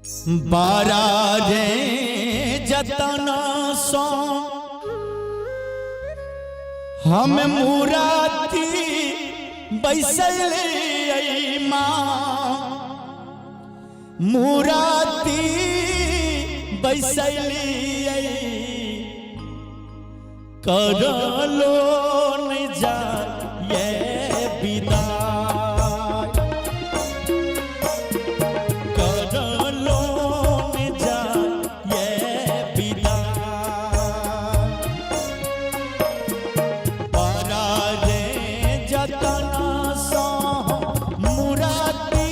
बारा रे जतना सो हम मुराती बैसले माँ मुराती बैसली करलो नहीं जा ये विदा करलो नहीं जा ये विदा पारा रे जतना सो मुराती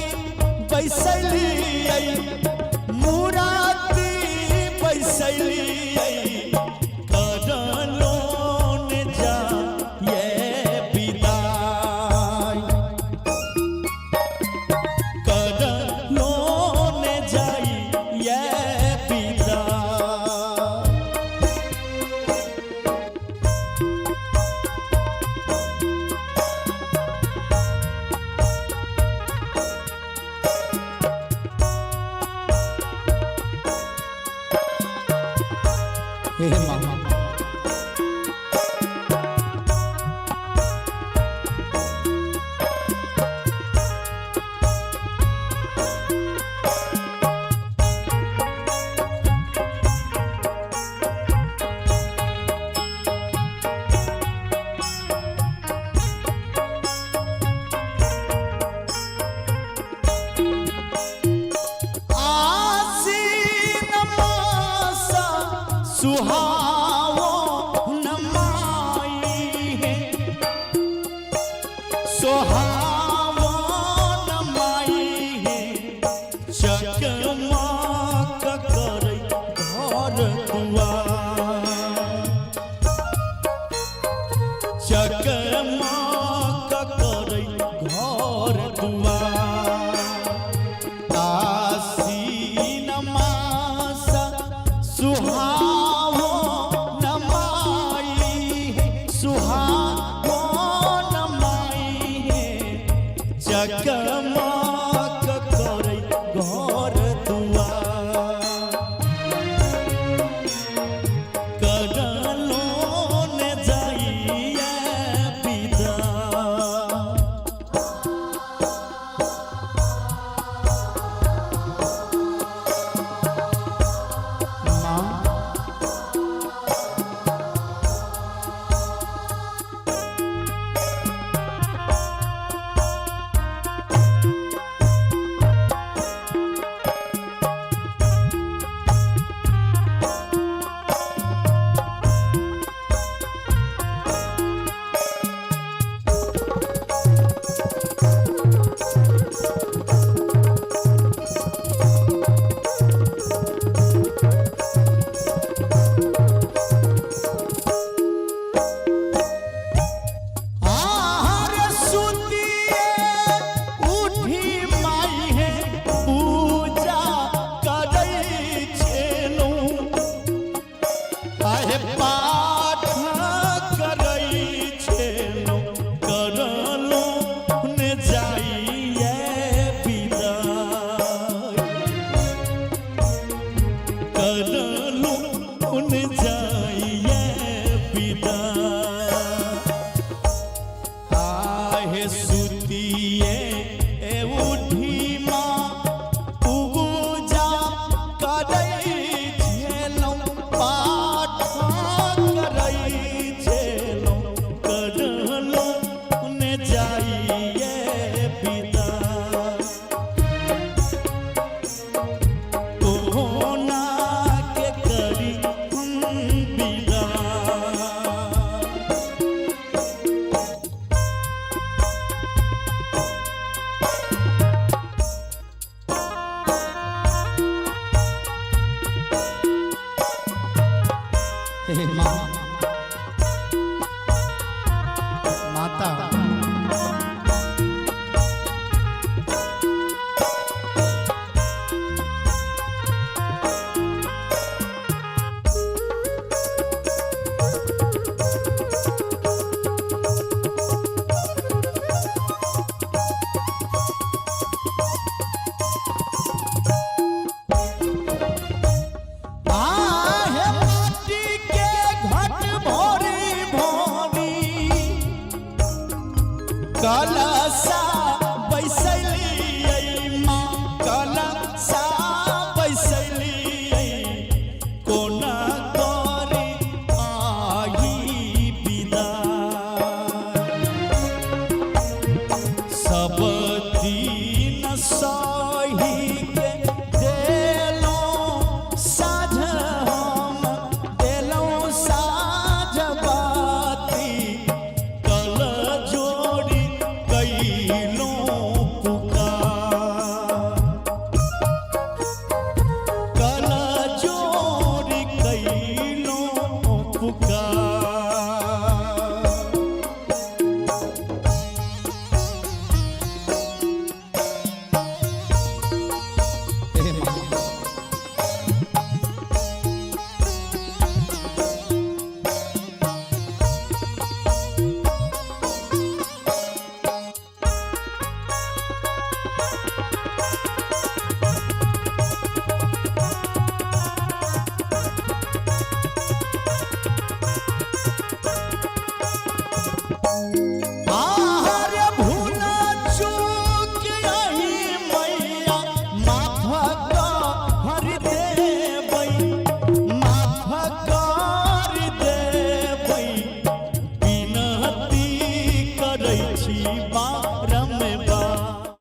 बैसली मुराती बैसली मामा सुहावो नमाई है सुहावो नमाई है चकमक करे घर दुआर चकमक करे घर दुआर आसीन मासा सुहावो चकमक करे घर दुआर करलो ने जाइए विदा पाठ करई छेलो करलो ने जाइए विदा करलो ने जाइए विदा आहे सुतिए ए उठी माँ पूजा करई छेलो माँ